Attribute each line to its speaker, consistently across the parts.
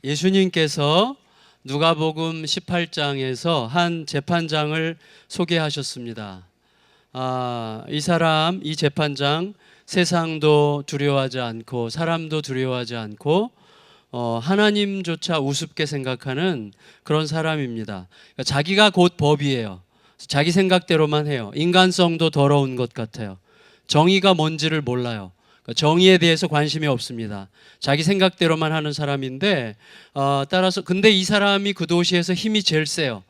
Speaker 1: 예수님께서 누가복음 18장에서 한 재판장을 소개하셨습니다. 이 사람, 이 재판장, 세상도 두려워하지 않고 사람도 두려워하지 않고 하나님조차 우습게 생각하는 그런 사람입니다. 그러니까 자기가 곧 법이에요. 자기 생각대로만 해요. 인간성도 더러운 것 같아요. 정의가 뭔지를 몰라요. 정의에 대해서 관심이 없습니다. 자기 생각대로만 하는 사람인데 따라서 근데 이 사람이 그 도시에서 힘이 제일 세요.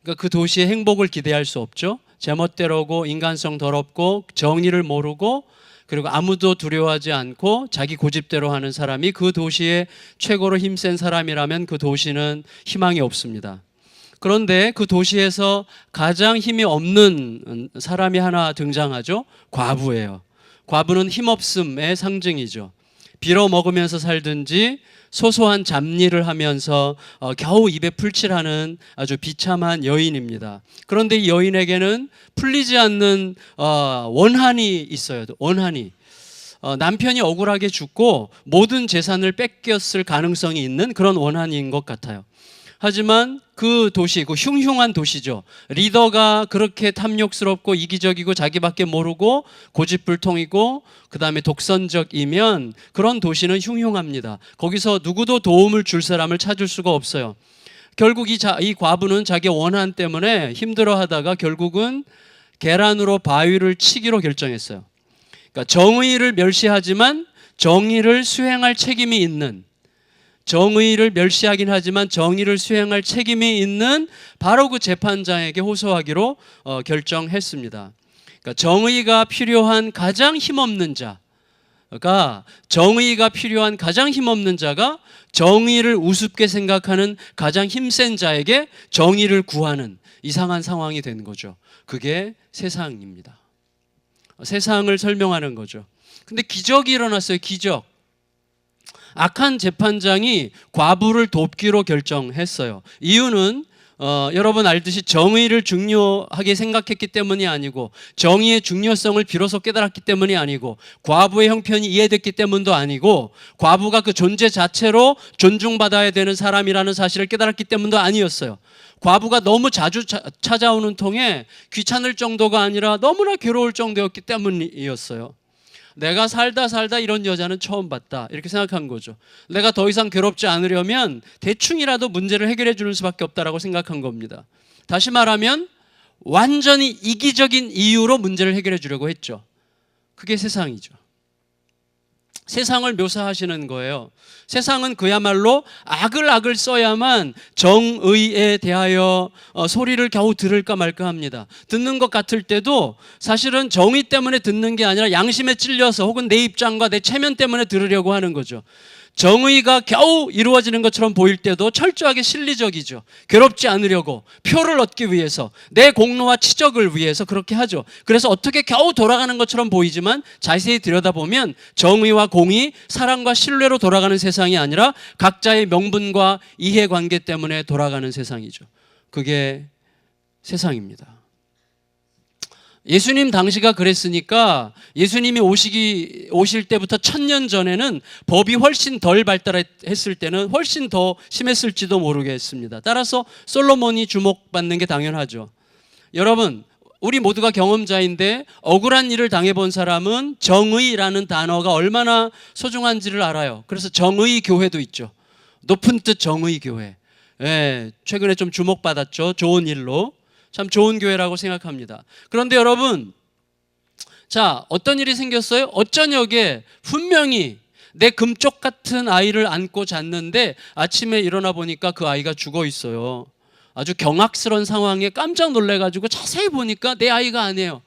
Speaker 1: 그러니까 그 도시의 행복을 기대할 수 없죠. 제멋대로고 인간성 더럽고 정의를 모르고 그리고 아무도 두려워하지 않고 자기 고집대로 하는 사람이 그 도시의 최고로 힘센 사람이라면 그 도시는 희망이 없습니다. 그런데 그 도시에서 가장 힘이 없는 사람이 하나 등장하죠. 과부예요. 과부는 힘없음의 상징이죠. 빌어먹으면서 살든지 소소한 잡일을 하면서 겨우 입에 풀칠하는 아주 비참한 여인입니다. 그런데 이 여인에게는 풀리지 않는 원한이 있어요. 원한이. 남편이 억울하게 죽고 모든 재산을 뺏겼을 가능성이 있는 그런 원한인 것 같아요. 하지만 그 도시, 그 흉흉한 도시죠. 리더가 그렇게 탐욕스럽고 이기적이고 자기밖에 모르고 고집불통이고 그 다음에 독선적이면 그런 도시는 흉흉합니다. 거기서 누구도 도움을 줄 사람을 찾을 수가 없어요. 결국 이 과부는 자기 원한 때문에 힘들어하다가 결국은 계란으로 바위를 치기로 결정했어요. 그러니까 정의를 멸시하지만 정의를 수행할 책임이 있는, 정의를 멸시하긴 하지만 정의를 수행할 책임이 있는 바로 그 재판장에게 호소하기로 결정했습니다. 그러니까 정의가 필요한 가장 힘없는 자가 정의를 우습게 생각하는 가장 힘센 자에게 정의를 구하는 이상한 상황이 된 거죠. 그게 세상입니다. 세상을 설명하는 거죠. 근데 기적이 일어났어요. 기적. 악한 재판장이 과부를 돕기로 결정했어요. 이유는 여러분 알듯이 정의를 중요하게 생각했기 때문이 아니고 정의의 중요성을 비로소 깨달았기 때문이 아니고 과부의 형편이 이해됐기 때문도 아니고 과부가 그 존재 자체로 존중받아야 되는 사람이라는 사실을 깨달았기 때문도 아니었어요. 과부가 너무 자주 찾아오는 통에 귀찮을 정도가 아니라 너무나 괴로울 정도였기 때문이었어요. 내가 살다 이런 여자는 처음 봤다 이렇게 생각한 거죠. 내가 더 이상 괴롭지 않으려면 대충이라도 문제를 해결해 주는 수밖에 없다라고 생각한 겁니다. 다시 말하면 완전히 이기적인 이유로 문제를 해결해 주려고 했죠. 그게 세상이죠. 세상을 묘사하시는 거예요. 세상은 그야말로 악을 써야만 정의에 대하여 소리를 겨우 들을까 말까 합니다. 듣는 것 같을 때도 사실은 정의 때문에 듣는 게 아니라 양심에 찔려서 혹은 내 입장과 내 체면 때문에 들으려고 하는 거죠. 정의가 겨우 이루어지는 것처럼 보일 때도 철저하게 실리적이죠. 괴롭지 않으려고 표를 얻기 위해서 내 공로와 치적을 위해서 그렇게 하죠. 그래서 어떻게 겨우 돌아가는 것처럼 보이지만 자세히 들여다보면 정의와 공의, 사랑과 신뢰로 돌아가는 세상이 아니라 각자의 명분과 이해관계 때문에 돌아가는 세상이죠. 그게 세상입니다. 예수님 당시가 그랬으니까 예수님이 오실 때부터 1000년 전에는 법이 훨씬 덜 발달했을 때는 훨씬 더 심했을지도 모르겠습니다. 따라서 솔로몬이 주목받는 게 당연하죠. 여러분, 우리 모두가 경험자인데 억울한 일을 당해본 사람은 정의라는 단어가 얼마나 소중한지를 알아요. 그래서 정의 교회도 있죠. 높은 뜻 정의 교회. 최근에 좀 주목받았죠. 좋은 일로. 참 좋은 교회라고 생각합니다. 그런데 여러분, 자, 어떤 일이 생겼어요? 어쩌녁에 분명히 내 금쪽 같은 아이를 안고 잤는데 아침에 일어나 보니까 그 아이가 죽어 있어요. 아주 경악스러운 상황에 깜짝 놀래가지고 자세히 보니까 내 아이가 아니에요.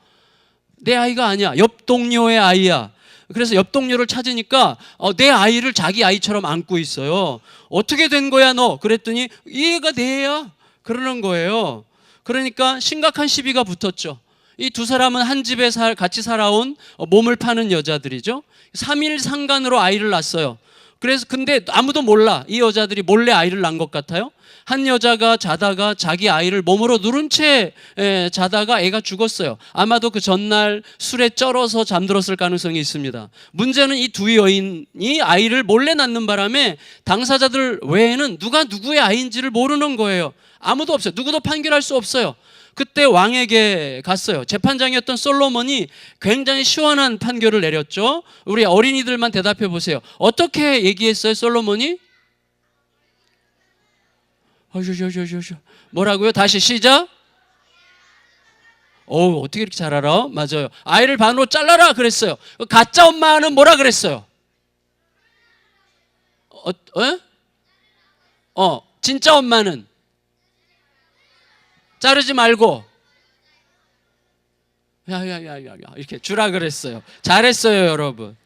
Speaker 1: 내 아이가 아니야. 옆 동료의 아이야. 그래서 옆 동료를 찾으니까 내 아이를 자기 아이처럼 안고 있어요. 어떻게 된 거야 너? 그랬더니 얘가 내 애야. 그러는 거예요. 그러니까 심각한 시비가 붙었죠. 이 두 사람은 한 집에 같이 살아온 몸을 파는 여자들이죠. 3일 상간으로 아이를 낳았어요. 그래서 근데 아무도 몰라. 이 여자들이 몰래 아이를 낳은 것 같아요. 한 여자가 자다가 자기 아이를 몸으로 누른 채 자다가 애가 죽었어요. 아마도 그 전날 술에 쩔어서 잠들었을 가능성이 있습니다. 문제는 이 두 여인이 아이를 몰래 낳는 바람에 당사자들 외에는 누가 누구의 아이인지를 모르는 거예요. 아무도 없어요. 누구도 판결할 수 없어요. 그때 왕에게 갔어요. 재판장이었던 솔로몬이 굉장히 시원한 판결을 내렸죠. 우리 어린이들만 대답해 보세요. 어떻게 얘기했어요, 솔로몬이? 뭐라고요? 다시 시작. 어떻게 이렇게 잘 알아? 맞아요. 아이를 반으로 잘라라 그랬어요. 가짜 엄마는 뭐라 그랬어요? 진짜 엄마는 자르지 말고 야야야야 이렇게 주라 그랬어요. 잘했어요, 여러분.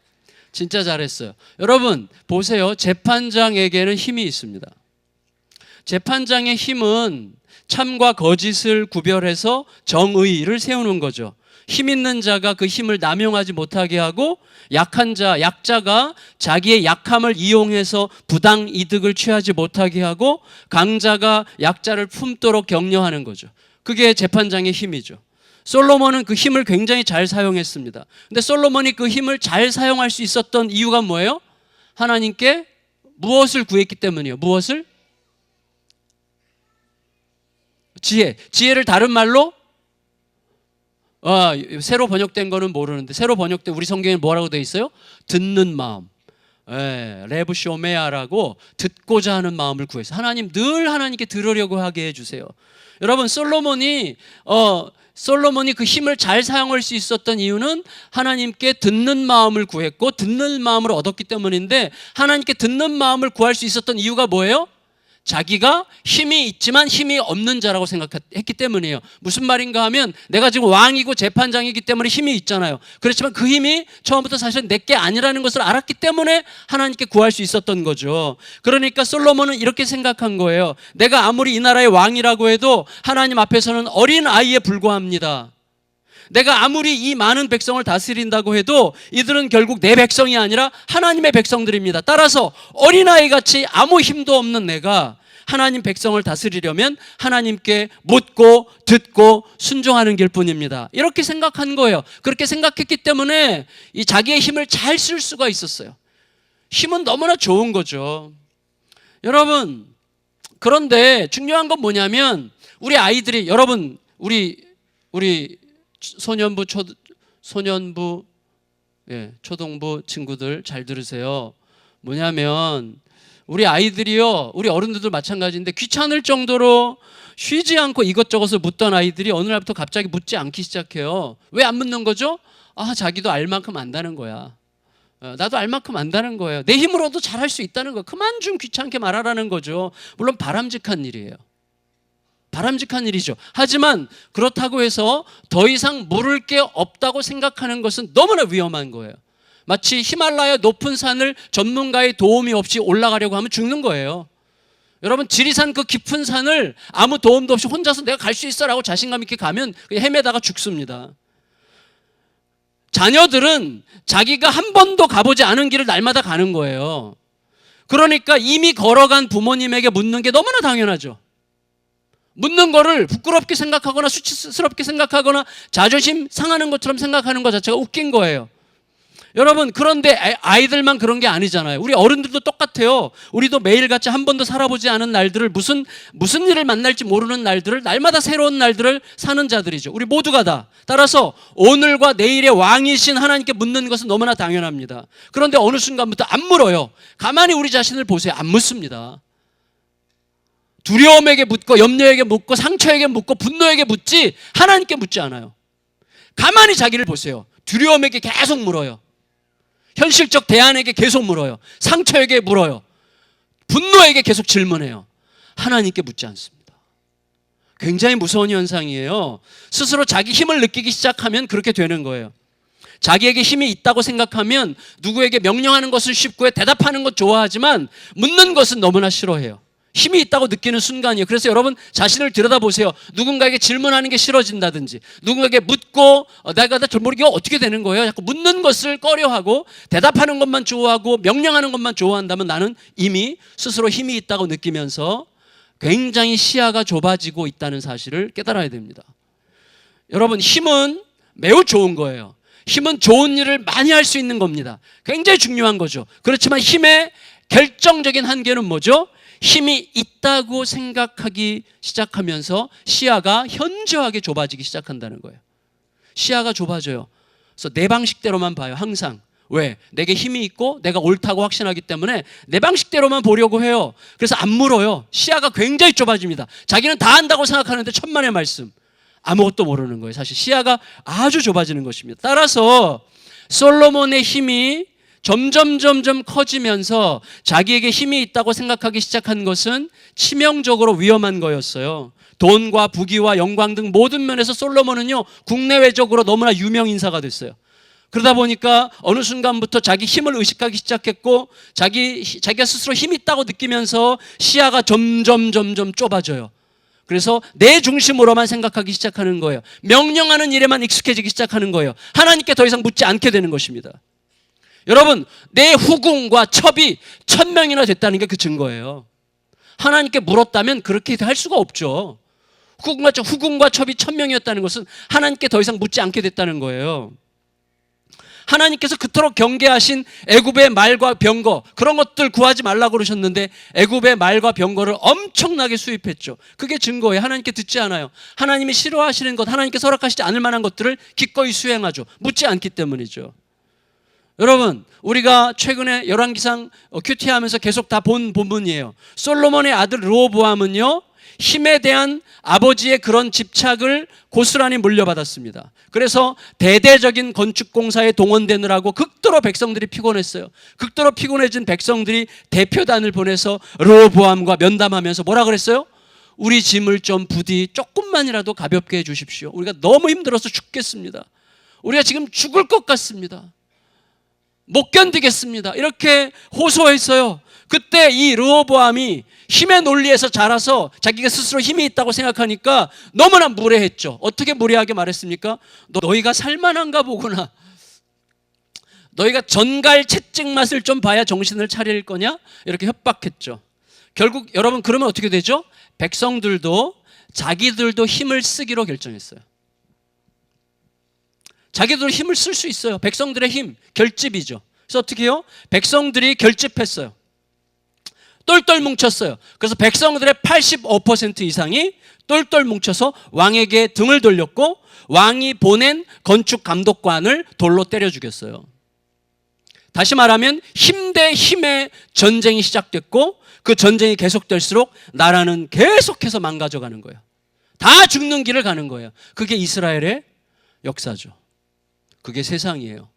Speaker 1: 진짜 잘했어요. 여러분 보세요. 재판장에게는 힘이 있습니다. 재판장의 힘은 참과 거짓을 구별해서 정의를 세우는 거죠. 힘 있는 자가 그 힘을 남용하지 못하게 하고 약한 자, 약자가 자기의 약함을 이용해서 부당 이득을 취하지 못하게 하고 강자가 약자를 품도록 격려하는 거죠. 그게 재판장의 힘이죠. 솔로몬은 그 힘을 굉장히 잘 사용했습니다. 근데 솔로몬이 그 힘을 잘 사용할 수 있었던 이유가 뭐예요? 하나님께 무엇을 구했기 때문이에요. 무엇을? 지혜를 다른 말로 새로 번역된 거는 모르는데 새로 번역된 우리 성경에 뭐라고 돼 있어요? 듣는 마음. 레브쇼메아라고 듣고자 하는 마음을 구해서 하나님 늘 하나님께 들으려고 하게 해주세요. 여러분 솔로몬이 그 힘을 잘 사용할 수 있었던 이유는 하나님께 듣는 마음을 구했고 듣는 마음을 얻었기 때문인데 하나님께 듣는 마음을 구할 수 있었던 이유가 뭐예요? 자기가 힘이 있지만 힘이 없는 자라고 생각했기 때문이에요. 무슨 말인가 하면 내가 지금 왕이고 재판장이기 때문에 힘이 있잖아요. 그렇지만 그 힘이 처음부터 사실 내게 아니라는 것을 알았기 때문에 하나님께 구할 수 있었던 거죠. 그러니까 솔로몬은 이렇게 생각한 거예요. 내가 아무리 이 나라의 왕이라고 해도 하나님 앞에서는 어린 아이에 불과합니다. 내가 아무리 이 많은 백성을 다스린다고 해도 이들은 결국 내 백성이 아니라 하나님의 백성들입니다. 따라서 어린아이같이 아무 힘도 없는 내가 하나님 백성을 다스리려면 하나님께 묻고 듣고 순종하는 길 뿐입니다. 이렇게 생각한 거예요. 그렇게 생각했기 때문에 이 자기의 힘을 잘 쓸 수가 있었어요. 힘은 너무나 좋은 거죠. 여러분, 그런데 중요한 건 뭐냐면 우리 아이들이 여러분 우리 소년부, 초동부 친구들 잘 들으세요. 뭐냐면 우리 아이들이요, 우리 어른들도 마찬가지인데 귀찮을 정도로 쉬지 않고 이것저것을 묻던 아이들이 어느 날부터 갑자기 묻지 않기 시작해요. 왜 안 묻는 거죠? 자기도 알 만큼 안다는 거야. 나도 알 만큼 안다는 거예요. 내 힘으로도 잘할 수 있다는 거. 그만 좀 귀찮게 말하라는 거죠. 물론 바람직한 일이에요. 바람직한 일이죠. 하지만 그렇다고 해서 더 이상 물을 게 없다고 생각하는 것은 너무나 위험한 거예요. 마치 히말라야 높은 산을 전문가의 도움이 없이 올라가려고 하면 죽는 거예요. 여러분 지리산 그 깊은 산을 아무 도움도 없이 혼자서 내가 갈 수 있어 라고 자신감 있게 가면 헤매다가 죽습니다. 자녀들은 자기가 한 번도 가보지 않은 길을 날마다 가는 거예요. 그러니까 이미 걸어간 부모님에게 묻는 게 너무나 당연하죠. 묻는 거를 부끄럽게 생각하거나 수치스럽게 생각하거나 자존심 상하는 것처럼 생각하는 것 자체가 웃긴 거예요. 여러분 그런데 아이들만 그런 게 아니잖아요. 우리 어른들도 똑같아요. 우리도 매일같이 한 번도 살아보지 않은 날들을 무슨 일을 만날지 모르는 날들을 날마다 새로운 날들을 사는 자들이죠. 우리 모두가 다. 따라서 오늘과 내일의 왕이신 하나님께 묻는 것은 너무나 당연합니다. 그런데 어느 순간부터 안 물어요. 가만히 우리 자신을 보세요. 안 묻습니다. 두려움에게 묻고 염려에게 묻고 상처에게 묻고 분노에게 묻지 하나님께 묻지 않아요. 가만히 자기를 보세요. 두려움에게 계속 물어요. 현실적 대안에게 계속 물어요. 상처에게 물어요. 분노에게 계속 질문해요. 하나님께 묻지 않습니다. 굉장히 무서운 현상이에요. 스스로 자기 힘을 느끼기 시작하면 그렇게 되는 거예요. 자기에게 힘이 있다고 생각하면 누구에게 명령하는 것은 쉽고 대답하는 것 좋아하지만 묻는 것은 너무나 싫어해요. 힘이 있다고 느끼는 순간이에요. 그래서 여러분 자신을 들여다보세요. 누군가에게 질문하는 게 싫어진다든지, 누군가에게 묻고 내가 모르게 어떻게 되는 거예요? 자꾸 묻는 것을 꺼려하고 대답하는 것만 좋아하고 명령하는 것만 좋아한다면 나는 이미 스스로 힘이 있다고 느끼면서 굉장히 시야가 좁아지고 있다는 사실을 깨달아야 됩니다. 여러분, 힘은 매우 좋은 거예요. 힘은 좋은 일을 많이 할 수 있는 겁니다. 굉장히 중요한 거죠. 그렇지만 힘의 결정적인 한계는 뭐죠? 힘이 있다고 생각하기 시작하면서 시야가 현저하게 좁아지기 시작한다는 거예요. 시야가 좁아져요. 그래서 내 방식대로만 봐요, 항상. 왜? 내게 힘이 있고 내가 옳다고 확신하기 때문에 내 방식대로만 보려고 해요. 그래서 안 물어요. 시야가 굉장히 좁아집니다. 자기는 다 안다고 생각하는데 천만의 말씀, 아무것도 모르는 거예요. 사실 시야가 아주 좁아지는 것입니다. 따라서 솔로몬의 힘이 점점 커지면서 자기에게 힘이 있다고 생각하기 시작한 것은 치명적으로 위험한 거였어요. 돈과 부귀와 영광 등 모든 면에서 솔로몬은요, 국내외적으로 너무나 유명 인사가 됐어요. 그러다 보니까 어느 순간부터 자기 힘을 의식하기 시작했고 자기가 스스로 힘이 있다고 느끼면서 시야가 점점 좁아져요. 그래서 내 중심으로만 생각하기 시작하는 거예요. 명령하는 일에만 익숙해지기 시작하는 거예요. 하나님께 더 이상 묻지 않게 되는 것입니다. 여러분, 내 후궁과 첩이 1000명이나 됐다는 게 그 증거예요. 하나님께 물었다면 그렇게 할 수가 없죠. 후궁과 첩이 1000명이었다는 것은 하나님께 더 이상 묻지 않게 됐다는 거예요. 하나님께서 그토록 경계하신 애굽의 말과 병거, 그런 것들 구하지 말라고 그러셨는데 애굽의 말과 병거를 엄청나게 수입했죠. 그게 증거예요. 하나님께 듣지 않아요. 하나님이 싫어하시는 것, 하나님께 허락하시지 않을 만한 것들을 기꺼이 수행하죠. 묻지 않기 때문이죠. 여러분, 우리가 최근에 열왕기상 큐티하면서 계속 다 본 본문이에요. 솔로몬의 아들 르호보암은요, 힘에 대한 아버지의 그런 집착을 고스란히 물려받았습니다. 그래서 대대적인 건축 공사에 동원되느라고 극도로 백성들이 피곤했어요. 극도로 피곤해진 백성들이 대표단을 보내서 르호보암과 면담하면서 뭐라 그랬어요? 우리 짐을 좀 부디 조금만이라도 가볍게 해 주십시오. 우리가 너무 힘들어서 죽겠습니다. 우리가 지금 죽을 것 같습니다. 못 견디겠습니다. 이렇게 호소했어요. 그때 이 르호보암이 힘의 논리에서 자라서 자기가 스스로 힘이 있다고 생각하니까 너무나 무례했죠. 어떻게 무례하게 말했습니까? 너희가 살만한가 보구나. 너희가 전갈 채찍 맛을 좀 봐야 정신을 차릴 거냐? 이렇게 협박했죠. 결국 여러분, 그러면 어떻게 되죠? 백성들도 자기들도 힘을 쓰기로 결정했어요. 자기들 힘을 쓸 수 있어요. 백성들의 힘, 결집이죠. 그래서 어떻게 해요? 백성들이 결집했어요. 똘똘 뭉쳤어요. 그래서 백성들의 85% 이상이 똘똘 뭉쳐서 왕에게 등을 돌렸고 왕이 보낸 건축 감독관을 돌로 때려 죽였어요. 다시 말하면 힘 대 힘의 전쟁이 시작됐고 그 전쟁이 계속될수록 나라는 계속해서 망가져가는 거예요. 다 죽는 길을 가는 거예요. 그게 이스라엘의 역사죠. 그게 세상이에요.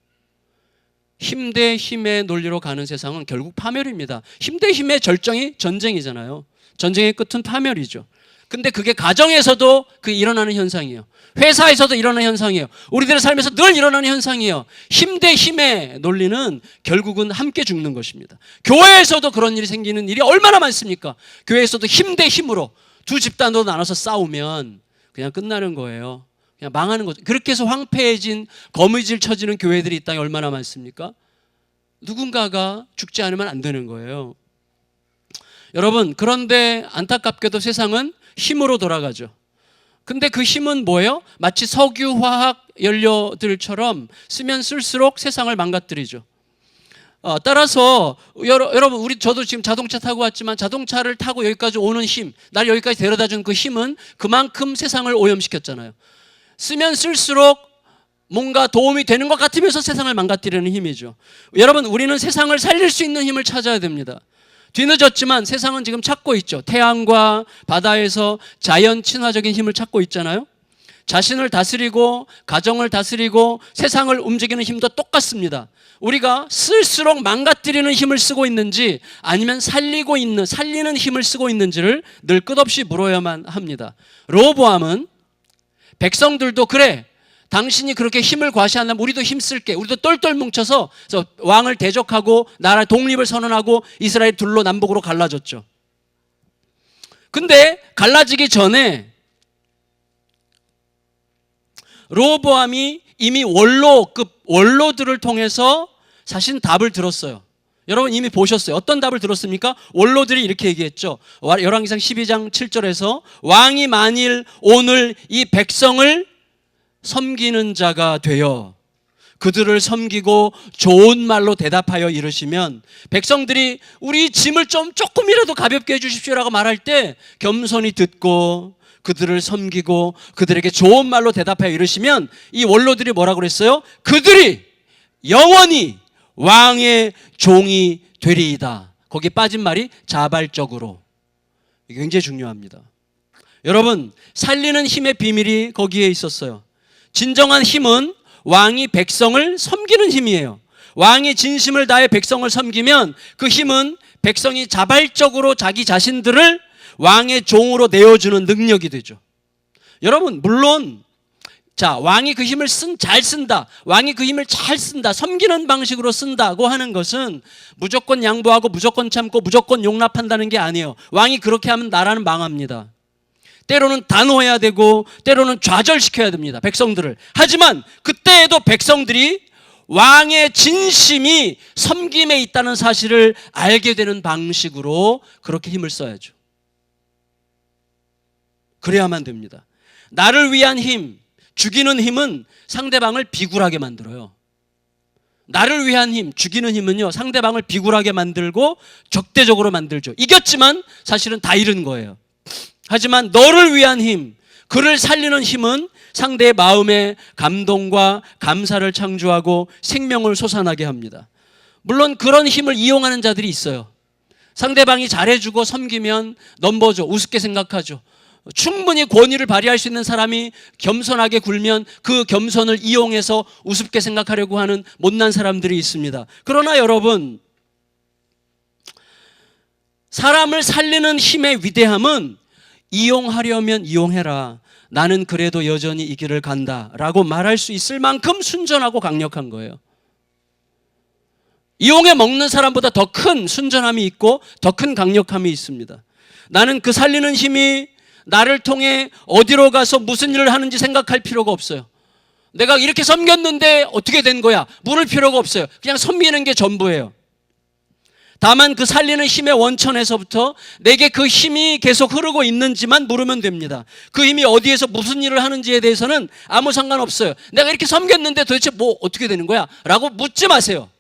Speaker 1: 힘 대 힘의 논리로 가는 세상은 결국 파멸입니다. 힘 대 힘의 절정이 전쟁이잖아요. 전쟁의 끝은 파멸이죠. 근데 그게 가정에서도 일어나는 현상이에요. 회사에서도 일어나는 현상이에요. 우리들의 삶에서 늘 일어나는 현상이에요. 힘 대 힘의 논리는 결국은 함께 죽는 것입니다. 교회에서도 그런 일이 생기는 일이 얼마나 많습니까? 교회에서도 힘 대 힘으로 두 집단으로 나눠서 싸우면 그냥 끝나는 거예요. 그냥 망하는 거죠. 그렇게 해서 황폐해진, 거미줄 쳐지는 교회들이 이 땅에 얼마나 많습니까? 누군가가 죽지 않으면 안 되는 거예요. 여러분, 그런데 안타깝게도 세상은 힘으로 돌아가죠. 근데 그 힘은 뭐예요? 마치 석유, 화학 연료들처럼 쓰면 쓸수록 세상을 망가뜨리죠. 따라서 여러분, 저도 지금 자동차 타고 왔지만 자동차를 타고 여기까지 오는 힘, 날 여기까지 데려다준 그 힘은 그만큼 세상을 오염시켰잖아요. 쓰면 쓸수록 뭔가 도움이 되는 것 같으면서 세상을 망가뜨리는 힘이죠. 여러분, 우리는 세상을 살릴 수 있는 힘을 찾아야 됩니다. 뒤늦었지만 세상은 지금 찾고 있죠. 태양과 바다에서 자연 친화적인 힘을 찾고 있잖아요. 자신을 다스리고 가정을 다스리고 세상을 움직이는 힘도 똑같습니다. 우리가 쓸수록 망가뜨리는 힘을 쓰고 있는지 아니면 살리는 힘을 쓰고 있는지를 늘 끝없이 물어야만 합니다. 르호보암은 백성들도 그래, 당신이 그렇게 힘을 과시한다면 우리도 힘쓸게, 우리도 똘똘 뭉쳐서 왕을 대적하고 나라 독립을 선언하고 이스라엘 둘로 남북으로 갈라졌죠. 근데 갈라지기 전에 르호보암이 이미 원로들을 통해서 자신 답을 들었어요. 여러분 이미 보셨어요. 어떤 답을 들었습니까? 원로들이 이렇게 얘기했죠. 열왕기상 12장 7절에서 왕이 만일 오늘 이 백성을 섬기는 자가 되어 그들을 섬기고 좋은 말로 대답하여 이르시면 백성들이 우리 짐을 좀 조금이라도 가볍게 해주십시오라고 말할 때 겸손히 듣고 그들을 섬기고 그들에게 좋은 말로 대답하여 이르시면 이 원로들이 뭐라고 그랬어요? 그들이 영원히 왕의 종이 되리이다. 거기 빠진 말이 자발적으로. 이게 굉장히 중요합니다. 여러분, 살리는 힘의 비밀이 거기에 있었어요. 진정한 힘은 왕이 백성을 섬기는 힘이에요. 왕이 진심을 다해 백성을 섬기면 그 힘은 백성이 자발적으로 자기 자신들을 왕의 종으로 내어주는 능력이 되죠. 여러분, 물론 왕이 그 힘을 잘 쓴다, 왕이 그 힘을 잘 쓴다, 섬기는 방식으로 쓴다고 하는 것은 무조건 양보하고 무조건 참고 무조건 용납한다는 게 아니에요. 왕이 그렇게 하면 나라는 망합니다. 때로는 단호해야 되고 때로는 좌절시켜야 됩니다, 백성들을. 하지만 그때에도 백성들이 왕의 진심이 섬김에 있다는 사실을 알게 되는 방식으로 그렇게 힘을 써야죠. 그래야만 됩니다. 나를 위한 힘, 죽이는 힘은 상대방을 비굴하게 만들어요. 나를 위한 힘, 죽이는 힘은요, 상대방을 비굴하게 만들고 적대적으로 만들죠. 이겼지만 사실은 다 잃은 거예요. 하지만 너를 위한 힘, 그를 살리는 힘은 상대의 마음에 감동과 감사를 창조하고 생명을 솟아나게 합니다. 물론 그런 힘을 이용하는 자들이 있어요. 상대방이 잘해주고 섬기면 넘버죠. 우습게 생각하죠. 충분히 권위를 발휘할 수 있는 사람이 겸손하게 굴면 그 겸손을 이용해서 우습게 생각하려고 하는 못난 사람들이 있습니다. 그러나 여러분, 사람을 살리는 힘의 위대함은 이용하려면 이용해라, 나는 그래도 여전히 이 길을 간다 라고 말할 수 있을 만큼 순전하고 강력한 거예요. 이용해 먹는 사람보다 더 큰 순전함이 있고 더 큰 강력함이 있습니다. 나는 그 살리는 힘이 나를 통해 어디로 가서 무슨 일을 하는지 생각할 필요가 없어요. 내가 이렇게 섬겼는데 어떻게 된 거야? 물을 필요가 없어요. 그냥 섬기는 게 전부예요. 다만 그 살리는 힘의 원천에서부터 내게 그 힘이 계속 흐르고 있는지만 물으면 됩니다. 그 힘이 어디에서 무슨 일을 하는지에 대해서는 아무 상관없어요. 내가 이렇게 섬겼는데 도대체 뭐 어떻게 되는 거야? 라고 묻지 마세요.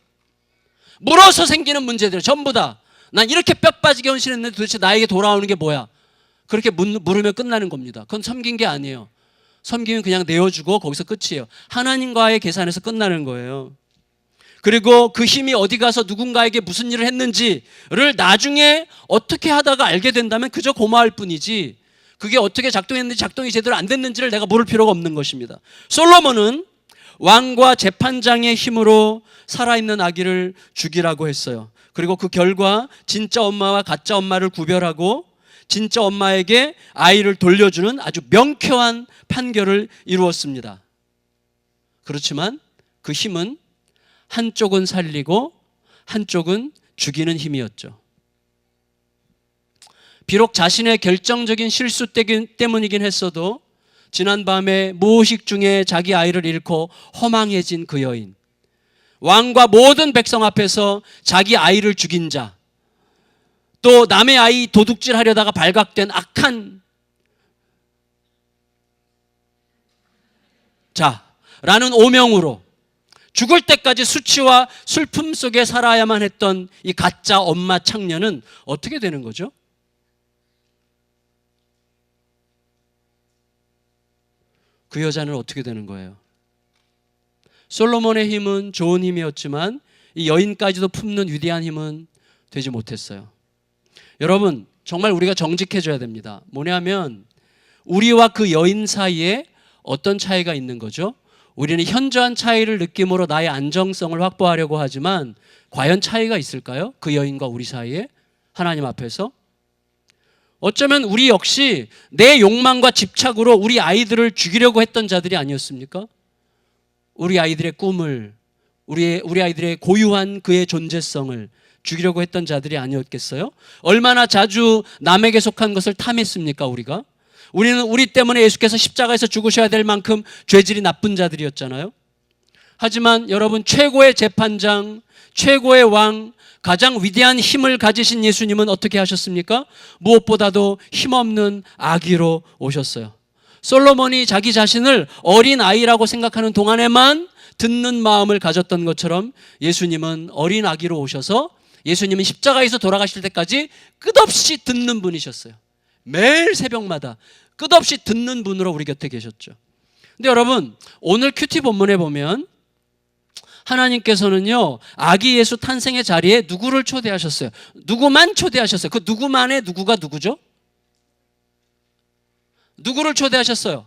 Speaker 1: 물어서 생기는 문제들 전부 다, 난 이렇게 뼈 빠지게 헌신했는데 도대체 나에게 돌아오는 게 뭐야? 그렇게 물으면 끝나는 겁니다. 그건 섬긴 게 아니에요. 섬기면 그냥 내어주고 거기서 끝이에요. 하나님과의 계산에서 끝나는 거예요. 그리고 그 힘이 어디 가서 누군가에게 무슨 일을 했는지를 나중에 어떻게 하다가 알게 된다면 그저 고마울 뿐이지, 그게 어떻게 작동했는지 작동이 제대로 안 됐는지를 내가 물을 필요가 없는 것입니다. 솔로몬은 왕과 재판장의 힘으로 살아있는 아기를 죽이라고 했어요. 그리고 그 결과 진짜 엄마와 가짜 엄마를 구별하고 진짜 엄마에게 아이를 돌려주는 아주 명쾌한 판결을 이루었습니다. 그렇지만 그 힘은 한쪽은 살리고 한쪽은 죽이는 힘이었죠. 비록 자신의 결정적인 실수 때문이긴 했어도 지난밤에 무의식 중에 자기 아이를 잃고 허망해진 그 여인, 왕과 모든 백성 앞에서 자기 아이를 죽인 자, 또 남의 아이 도둑질 하려다가 발각된 악한 자라는 오명으로 죽을 때까지 수치와 슬픔 속에 살아야만 했던 이 가짜 엄마 창녀는 어떻게 되는 거죠? 그 여자는 어떻게 되는 거예요? 솔로몬의 힘은 좋은 힘이었지만 이 여인까지도 품는 위대한 힘은 되지 못했어요. 여러분, 정말 우리가 정직해져야 됩니다. 뭐냐면 우리와 그 여인 사이에 어떤 차이가 있는 거죠? 우리는 현저한 차이를 느낌으로 나의 안정성을 확보하려고 하지만 과연 차이가 있을까요? 그 여인과 우리 사이에 하나님 앞에서? 어쩌면 우리 역시 내 욕망과 집착으로 우리 아이들을 죽이려고 했던 자들이 아니었습니까? 우리 아이들의 꿈을, 우리 아이들의 고유한 그의 존재성을 죽이려고 했던 자들이 아니었겠어요? 얼마나 자주 남에게 속한 것을 탐했습니까, 우리가? 우리는 우리 때문에 예수께서 십자가에서 죽으셔야 될 만큼 죄질이 나쁜 자들이었잖아요. 하지만 여러분, 최고의 재판장, 최고의 왕, 가장 위대한 힘을 가지신 예수님은 어떻게 하셨습니까? 무엇보다도 힘없는 아기로 오셨어요. 솔로몬이 자기 자신을 어린 아이라고 생각하는 동안에만 듣는 마음을 가졌던 것처럼 예수님은 어린 아기로 오셔서 예수님은 십자가에서 돌아가실 때까지 끝없이 듣는 분이셨어요. 매일 새벽마다 끝없이 듣는 분으로 우리 곁에 계셨죠. 근데 여러분, 오늘 큐티 본문에 보면 하나님께서는요, 아기 예수 탄생의 자리에 누구를 초대하셨어요? 누구만 초대하셨어요. 그 누구만의 누구가 누구죠? 누구를 초대하셨어요?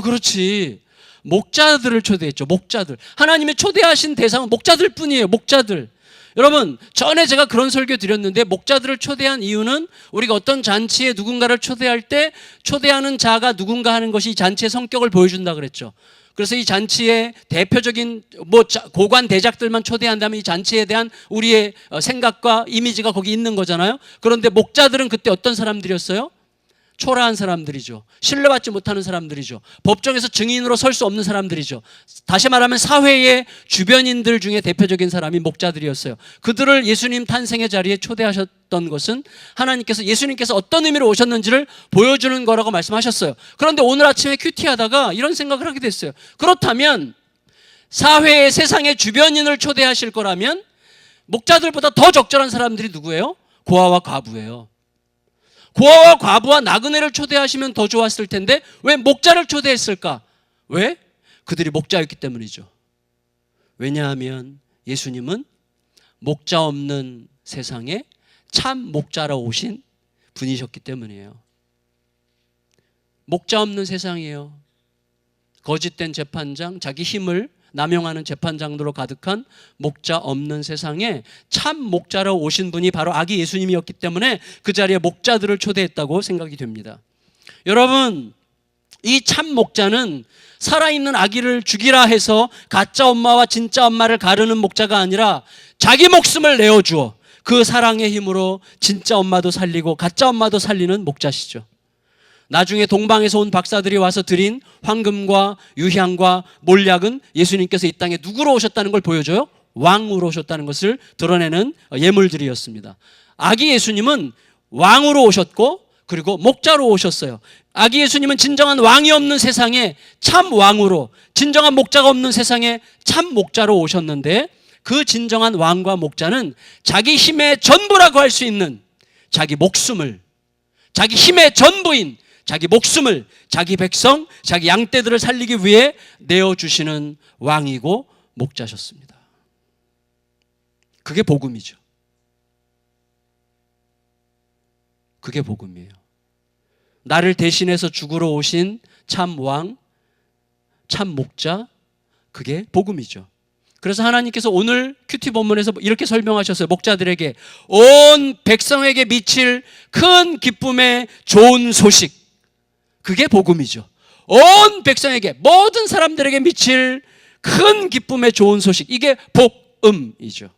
Speaker 1: 그렇지. 목자들을 초대했죠. 목자들. 하나님이 초대하신 대상은 목자들 뿐이에요. 목자들. 여러분, 전에 제가 그런 설교 드렸는데, 목자들을 초대한 이유는 우리가 어떤 잔치에 누군가를 초대할 때 초대하는 자가 누군가 하는 것이 이 잔치의 성격을 보여준다 그랬죠. 그래서 이 잔치의 대표적인 고관 대작들만 초대한다면 이 잔치에 대한 우리의 생각과 이미지가 거기 있는 거잖아요. 그런데 목자들은 그때 어떤 사람들이었어요? 초라한 사람들이죠. 신뢰받지 못하는 사람들이죠. 법정에서 증인으로 설 수 없는 사람들이죠. 다시 말하면 사회의 주변인들 중에 대표적인 사람이 목자들이었어요. 그들을 예수님 탄생의 자리에 초대하셨던 것은 하나님께서, 예수님께서 어떤 의미로 오셨는지를 보여주는 거라고 말씀하셨어요. 그런데 오늘 아침에 큐티하다가 이런 생각을 하게 됐어요. 그렇다면 사회의, 세상의 주변인을 초대하실 거라면 목자들보다 더 적절한 사람들이 누구예요? 고아와 과부예요. 고아와 과부와 나그네를 초대하시면 더 좋았을 텐데 왜 목자를 초대했을까? 왜? 그들이 목자였기 때문이죠. 왜냐하면 예수님은 목자 없는 세상에 참 목자로 오신 분이셨기 때문이에요. 목자 없는 세상이에요. 거짓된 재판장, 자기 힘을 남용하는 재판장들로 가득한 목자 없는 세상에 참 목자로 오신 분이 바로 아기 예수님이었기 때문에 그 자리에 목자들을 초대했다고 생각이 됩니다. 여러분, 이 참 목자는 살아있는 아기를 죽이라 해서 가짜 엄마와 진짜 엄마를 가르는 목자가 아니라 자기 목숨을 내어주어 그 사랑의 힘으로 진짜 엄마도 살리고 가짜 엄마도 살리는 목자시죠. 나중에 동방에서 온 박사들이 와서 드린 황금과 유향과 몰약은 예수님께서 이 땅에 누구로 오셨다는 걸 보여줘요? 왕으로 오셨다는 것을 드러내는 예물들이었습니다. 아기 예수님은 왕으로 오셨고 그리고 목자로 오셨어요. 아기 예수님은 진정한 왕이 없는 세상에 참 왕으로, 진정한 목자가 없는 세상에 참 목자로 오셨는데, 그 진정한 왕과 목자는 자기 힘의 전부라고 할 수 있는 자기 목숨을, 자기 힘의 전부인 자기 목숨을 자기 백성, 자기 양떼들을 살리기 위해 내어주시는 왕이고 목자셨습니다. 그게 복음이죠. 그게 복음이에요. 나를 대신해서 죽으러 오신 참 왕, 참 목자, 그게 복음이죠. 그래서 하나님께서 오늘 큐티 본문에서 이렇게 설명하셨어요. 목자들에게 온 백성에게 미칠 큰 기쁨의 좋은 소식, 그게 복음이죠. 온 백성에게, 모든 사람들에게 미칠 큰 기쁨의 좋은 소식, 이게 복음이죠.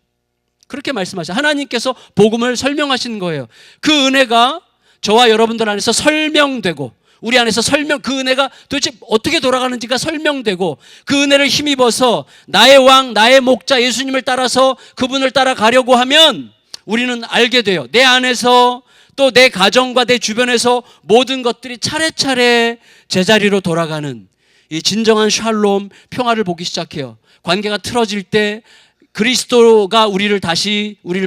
Speaker 1: 그렇게 말씀하셔요. 하나님께서 복음을 설명하신 거예요. 그 은혜가 저와 여러분들 안에서 설명되고, 우리 안에서 그 은혜가 도대체 어떻게 돌아가는지가 설명되고, 그 은혜를 힘입어서 나의 왕, 나의 목자 예수님을 따라서 그분을 따라가려고 하면 우리는 알게 돼요. 내 안에서, 또 내 가정과 내 주변에서 모든 것들이 차례차례 제자리로 돌아가는 이 진정한 샬롬, 평화를 보기 시작해요. 관계가 틀어질 때 그리스도가 우리를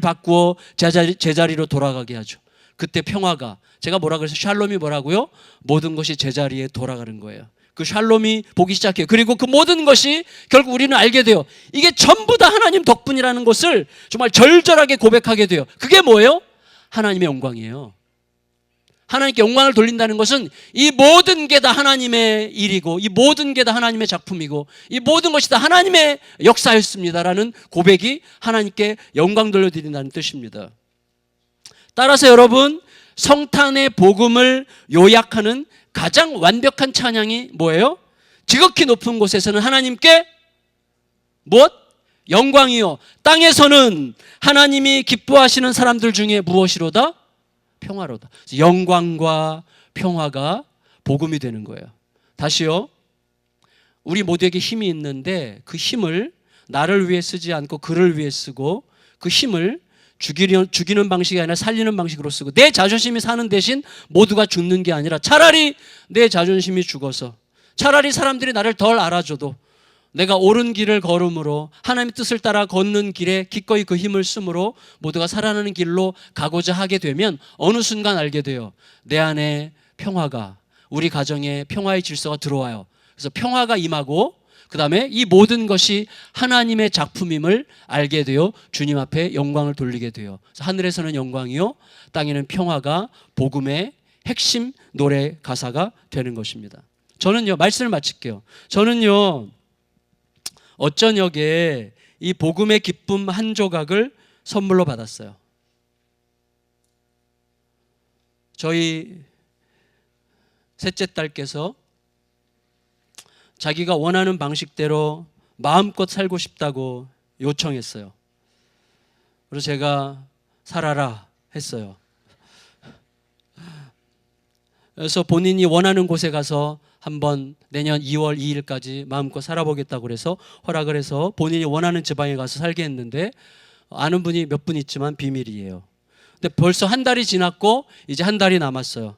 Speaker 1: 바꾸어 제자리로 돌아가게 하죠. 그때 평화가, 제가 뭐라 그래서 샬롬이 뭐라고요? 모든 것이 제자리에 돌아가는 거예요. 그 샬롬이 보기 시작해요. 그리고 그 모든 것이 결국 우리는 알게 돼요. 이게 전부 다 하나님 덕분이라는 것을 정말 절절하게 고백하게 돼요. 그게 뭐예요? 하나님의 영광이에요. 하나님께 영광을 돌린다는 것은 이 모든 게 다 하나님의 일이고, 이 모든 게 다 하나님의 작품이고, 이 모든 것이 다 하나님의 역사였습니다라는 고백이 하나님께 영광 돌려드린다는 뜻입니다. 따라서 여러분, 성탄의 복음을 요약하는 가장 완벽한 찬양이 뭐예요? 지극히 높은 곳에서는 하나님께 무엇? 영광이요 땅에서는 하나님이 기뻐하시는 사람들 중에 무엇이로다? 평화로다. 영광과 평화가 복음이 되는 거예요. 다시요. 우리 모두에게 힘이 있는데 그 힘을 나를 위해 쓰지 않고 그를 위해 쓰고 그 힘을 죽이는 방식이 아니라 살리는 방식으로 쓰고 내 자존심이 사는 대신 모두가 죽는 게 아니라 차라리 내 자존심이 죽어서 차라리 사람들이 나를 덜 알아줘도 내가 옳은 길을 걸음으로 하나님의 뜻을 따라 걷는 길에 기꺼이 그 힘을 쓰므로 모두가 살아나는 길로 가고자 하게 되면 어느 순간 알게 돼요. 내 안에 평화가 우리 가정에 평화의 질서가 들어와요. 그래서 평화가 임하고 그 다음에 이 모든 것이 하나님의 작품임을 알게 되어 주님 앞에 영광을 돌리게 돼요. 그래서 하늘에서는 영광이요 땅에는 평화가 복음의 핵심 노래 가사가 되는 것입니다. 저는요 말씀을 마칠게요. 저는요 어쩌녁에 이 복음의 기쁨 한 조각을 선물로 받았어요. 저희 셋째 딸께서 자기가 원하는 방식대로 마음껏 살고 싶다고 요청했어요. 그래서 제가 살아라 했어요. 그래서 본인이 원하는 곳에 가서 한번 내년 2월 2일까지 마음껏 살아보겠다고 그래서 허락을 해서 본인이 원하는 지방에 가서 살게 했는데 아는 분이 몇 분 있지만 비밀이에요. 근데 벌써 한 달이 지났고 이제 한 달이 남았어요.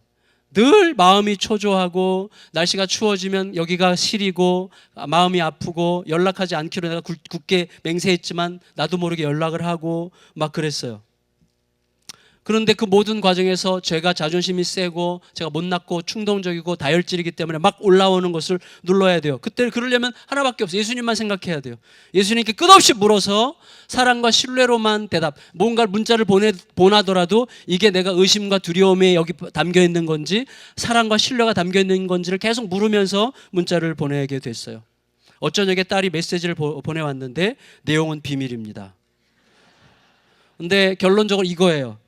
Speaker 1: 늘 마음이 초조하고 날씨가 추워지면 여기가 시리고 마음이 아프고 연락하지 않기로 내가 굳게 맹세했지만 나도 모르게 연락을 하고 막 그랬어요. 그런데 그 모든 과정에서 제가 자존심이 세고 제가 못났고 충동적이고 다혈질이기 때문에 막 올라오는 것을 눌러야 돼요. 그때 그러려면 하나밖에 없어요. 예수님만 생각해야 돼요. 예수님께 끝없이 물어서 사랑과 신뢰로만 대답, 뭔가 문자를 보내더라도 이게 내가 의심과 두려움에 여기 담겨 있는 건지 사랑과 신뢰가 담겨 있는 건지를 계속 물으면서 문자를 보내게 됐어요. 어쩌녁에 딸이 메시지를 보내왔는데 내용은 비밀입니다. 근데 결론적으로 이거예요.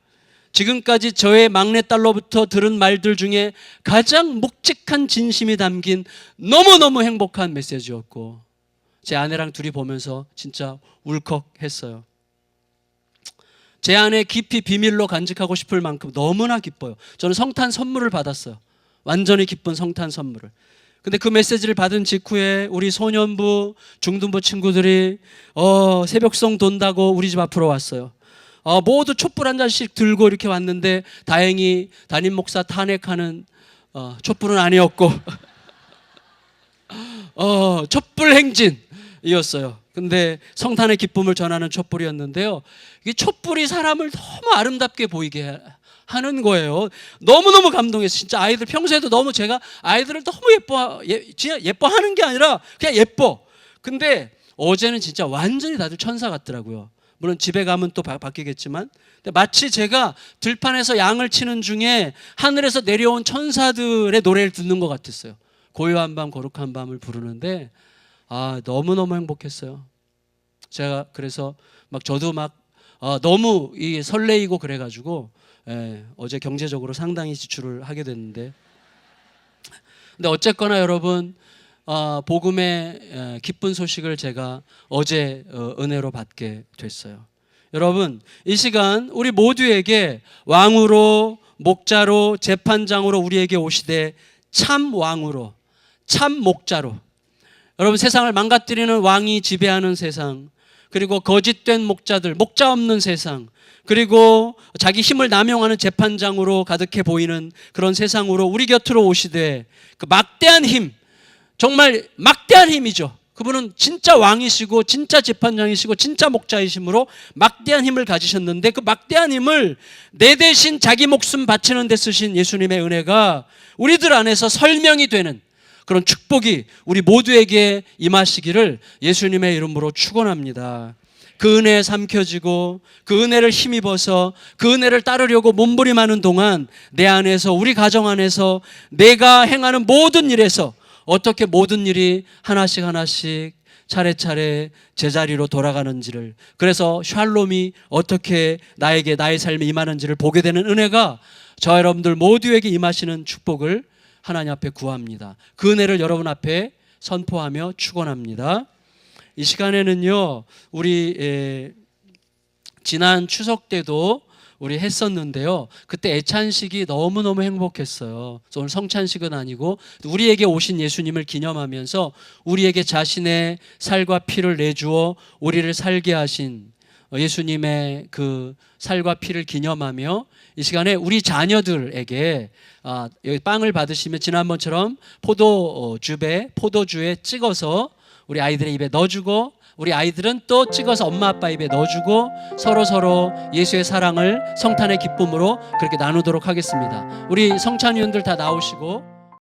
Speaker 1: 지금까지 저의 막내딸로부터 들은 말들 중에 가장 묵직한 진심이 담긴 너무너무 행복한 메시지였고 제 아내랑 둘이 보면서 진짜 울컥했어요. 제 안에 깊이 비밀로 간직하고 싶을 만큼 너무나 기뻐요. 저는 성탄 선물을 받았어요. 완전히 기쁜 성탄 선물을. 근데 그 메시지를 받은 직후에 우리 소년부, 중등부 친구들이 새벽송 돈다고 우리 집 앞으로 왔어요. 모두 촛불 한 잔씩 들고 이렇게 왔는데 다행히 담임 목사 탄핵하는 촛불은 아니었고 촛불 행진이었어요. 근데 성탄의 기쁨을 전하는 촛불이었는데요. 이 촛불이 사람을 너무 아름답게 보이게 하는 거예요. 너무너무 감동했어요. 진짜 아이들 평소에도 너무 제가 아이들을 너무 예뻐하는 게 아니라 그냥 예뻐. 근데 어제는 진짜 완전히 다들 천사 같더라고요. 물론 집에 가면 또 바뀌겠지만 마치 제가 들판에서 양을 치는 중에 하늘에서 내려온 천사들의 노래를 듣는 것 같았어요. 고요한 밤 거룩한 밤을 부르는데 너무너무 행복했어요. 제가 그래서 저도 너무 설레이고 그래가지고 어제 경제적으로 상당히 지출을 하게 됐는데 근데 어쨌거나 여러분 복음의 기쁜 소식을 제가 어제 은혜로 받게 됐어요. 여러분 이 시간 우리 모두에게 왕으로 목자로 재판장으로 우리에게 오시되 참 왕으로 참 목자로 여러분 세상을 망가뜨리는 왕이 지배하는 세상 그리고 거짓된 목자들 목자 없는 세상 그리고 자기 힘을 남용하는 재판장으로 가득해 보이는 그런 세상으로 우리 곁으로 오시되 그 막대한 힘 정말 막대한 힘이죠. 그분은 진짜 왕이시고 진짜 재판장이시고 진짜 목자이심으로 막대한 힘을 가지셨는데 그 막대한 힘을 내 대신 자기 목숨 바치는 데 쓰신 예수님의 은혜가 우리들 안에서 설명이 되는 그런 축복이 우리 모두에게 임하시기를 예수님의 이름으로 축원합니다. 그 은혜에 삼켜지고 그 은혜를 힘입어서 그 은혜를 따르려고 몸부림하는 동안 내 안에서 우리 가정 안에서 내가 행하는 모든 일에서 어떻게 모든 일이 하나씩 차례차례 제자리로 돌아가는지를 그래서 샬롬이 어떻게 나에게 나의 삶에 임하는지를 보게 되는 은혜가 저 여러분들 모두에게 임하시는 축복을 하나님 앞에 구합니다. 그 은혜를 여러분 앞에 선포하며 축원합니다. 이 시간에는요, 우리 지난 추석 때도 우리 했었는데요. 그때 애찬식이 너무너무 행복했어요. 오늘 성찬식은 아니고 우리에게 오신 예수님을 기념하면서 우리에게 자신의 살과 피를 내주어 우리를 살게 하신 예수님의 그 살과 피를 기념하며 이 시간에 우리 자녀들에게 여기 빵을 받으시면 지난번처럼 포도주에 찍어서 우리 아이들의 입에 넣어주고, 우리 아이들은 또 찍어서 엄마 아빠 입에 넣어주고 서로 예수의 사랑을 성탄의 기쁨으로 그렇게 나누도록 하겠습니다. 우리 성찬위원들 다 나오시고